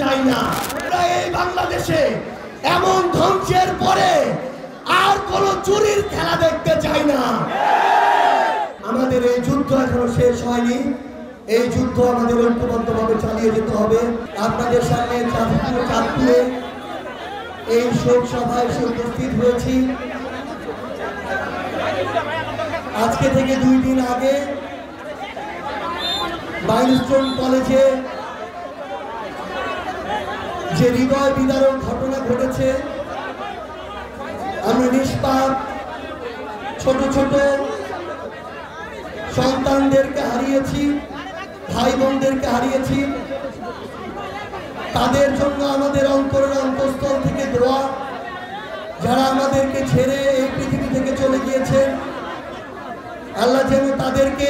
চাই না। আমরা এই বাংলাদেশে এমন ধ্বংসের পরে আর কোন চুরির খেলা দেখতে চাই না। আমাদের এই যুদ্ধ এখনো শেষ হয়নি। এই যুদ্ধ আমাদের ঐক্যবদ্ধভাবে চালিয়ে যেতে হবে। আপনাদের সামনে চাঁদপুরে এই শোক সভায় উপস্থিত হয়েছি। আজকে থেকে 2 দিন আগে মাইলস্টোন কলেজে যে হৃদয় বিদারক ঘটনা ঘটেছে, আমরা নিষ্পাপ ছোট ছোট সন্তানদেরকে হারিয়েছি, ভাই বোনদেরকে হারিয়েছি। তাদের জন্য আমাদের অন্তরের অন্তঃস্থল থেকে দোয়া। যারা আমাদেরকে ছেড়ে এই পৃথিবী থেকে চলে গিয়েছেন, আল্লাহ যেন তাদেরকে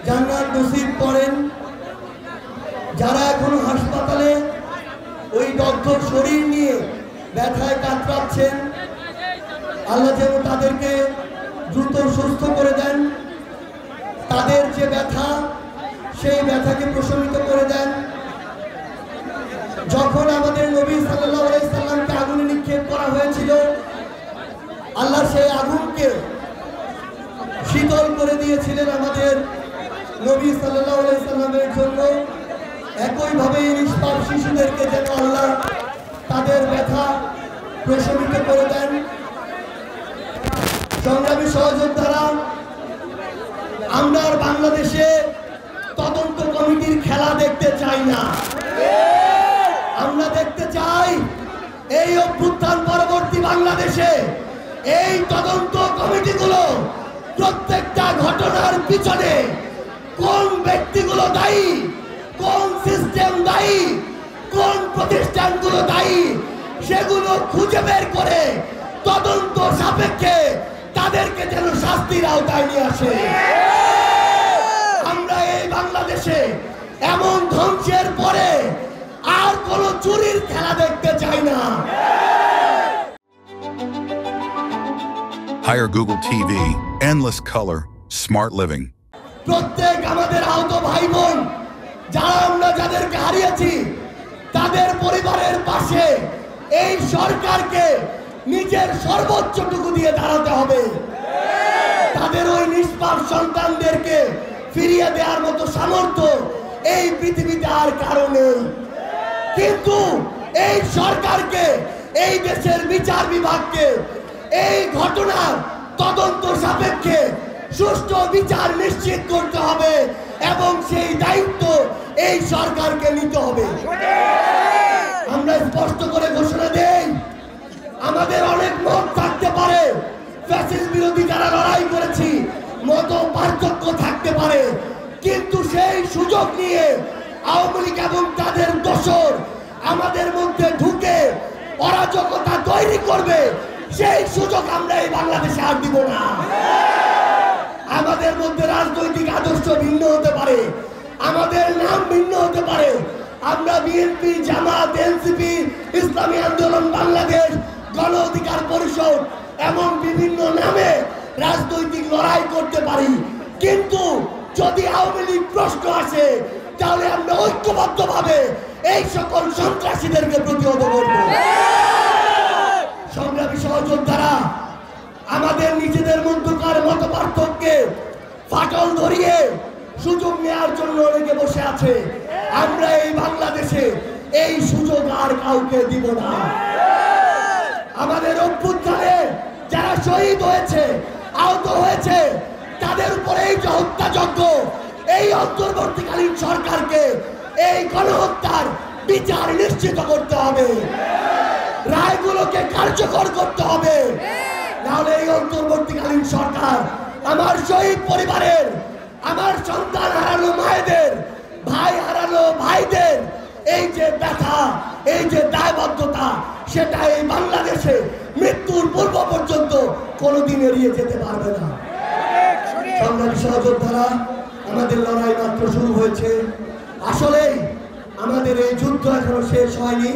জান্নাত নসিব করেন। যারা এখনো হাসপাতালে ওই দগ্ধ শরীর নিয়ে ব্যথায় কাতরাচ্ছেন, আল্লাহ যেন তাদেরকে দ্রুত সুস্থ করে দেন। তাদের যে ব্যথা, সেই ব্যথাকে প্রশমিত করে দেন। যখন আমাদের নবী সাল্লাল্লাহু আলাইহি সাল্লামকে আগুনে নিক্ষেপ করা হয়েছিল, আল্লাহ সেই আগুনকে শীতল করে দিয়েছিলেন আমাদের নবী সাল্লাল্লাহু আলাইহি সাল্লামের জন্য। একইভাবে নিষ্পাপ শিশুদেরকে যেন আল্লাহ তাদের ব্যথা প্রশমিত করে দেন। সংগ্রামী সহযোদ্ধারা, আমরা আর বাংলাদেশে তদন্ত কমিটির খেলা দেখতে চাই না। আমরা দেখতে চাই এই অভ্যুত্থান পরবর্তী বাংলাদেশে এই তদন্ত কমিটিগুলো প্রত্যেকটা ঘটনার পিছনে কোন ব্যক্তিগুলো দায়ী, কোন সিস্টেম দায়ী, কোন প্রতিষ্ঠানগুলো দায়ী, সেগুলো খুঁজে বের করে তদন্ত সাপেক্ষে তাদেরকে যেন শাস্তির আওতায় নিয়ে আসে। আমরা এই বাংলাদেশে এমন ধ্বংসের পরে আর কোন চুরির খেলা দেখতে চাই না। Hire Google TV, endless color, smart living. প্রত্যেক আমাদের আহত ভাই বোন, যারা আমরা যাদেরকে হারিয়েছি, তাদের পরিবারের পাশে এই সরকারকে নিজের সর্বোচ্চটুকু দিয়ে দাঁড়াতে হবে। তাদের ওই নিষ্পাপ সন্তানদেরকে ফিরিয়ে দেওয়ার মতো সামর্থ্য এই পৃথিবীতে আর কারো নেই। কিন্তু এই সরকারকে, এই দেশের বিচার বিভাগকে এই ঘটনার তদন্ত সাপেক্ষে সুষ্ঠু বিচার নিশ্চিত করতে হবে এবং সেই দায়িত্ব এই সরকারকে নিতে হবে। আমরা স্পষ্ট করে ঘোষণা দেই, আমাদের অনেক মত থাকতে পারে, ফ্যাসিস্ট বিরোধী যারা লড়াই করেছি মত পার্থক্য থাকতে পারে, কিন্তু সেই সুযোগ নিয়ে আওয়ামী লীগ এবং তাদের দোসর আমাদের মধ্যে ঢুকে অরাজকতা তৈরি করবে, সেই সুযোগ আমরা এই বাংলাদেশে আর দিব না। আমাদের মধ্যে রাজনৈতিক আদর্শ ভিন্ন হতে পারে, আমাদের নাম ভিন্ন হতে পারে। আমরা বিএনপি, জামাত, এনসিপি, ইসলামী আন্দোলন বাংলাদেশ, গণ অধিকার পরিষদ এমন বিভিন্ন নামে রাজনৈতিক লড়াই করতে পারি, কিন্তু যদি আওয়ামী লীগ প্রশ্ন আসে, তাহলে আমরা ঐক্যবদ্ধভাবে এই সকল সন্ত্রাসীদেরকে প্রতিহত করব। সংগ্রামী সহযোদ্ধারা, আমাদের নিজেদের মধ্যকার মত পার্থক্যে ফাটল ধরিয়ে সুযোগ নেওয়ার জন্য অনেকে বসে আছে। আমরা এই বাংলাদেশে এই সুযোগ আর কাউকে দিব না। আমাদের অভ্যুত্থানে যারা শহীদ হয়েছে, আহত হয়েছে, তাদের উপরে এই যে হত্যাযজ্ঞ, এই অন্তর্বর্তীকালীন সরকারকে এই গণহত্যার বিচার নিশ্চিত করতে হবে, রায়গুলোকে কার্যকর করতে হবে। নাহলে এই অন্তর্বর্তীকালীন সরকার আমার শহীদ পরিবারের, আমার সন্তান হারানো মায়েদের, ভাই হারানো ভাইদের এই যে ব্যথা, এই যে দায়বদ্ধতা, সেটা এই বাংলাদেশে মৃত্যুর পূর্ব পর্যন্ত কোনোদিন এড়িয়ে যেতে পারবে না। সংগ্রামী সহযোদ্ধারা, আমাদের লড়াই মাত্র শুরু হয়েছে। আসলেই আমাদের এই যুদ্ধ এখনো শেষ হয়নি।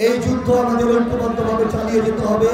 এই যুদ্ধ আমাদের ঐক্যবদ্ধভাবে চালিয়ে যেতে হবে।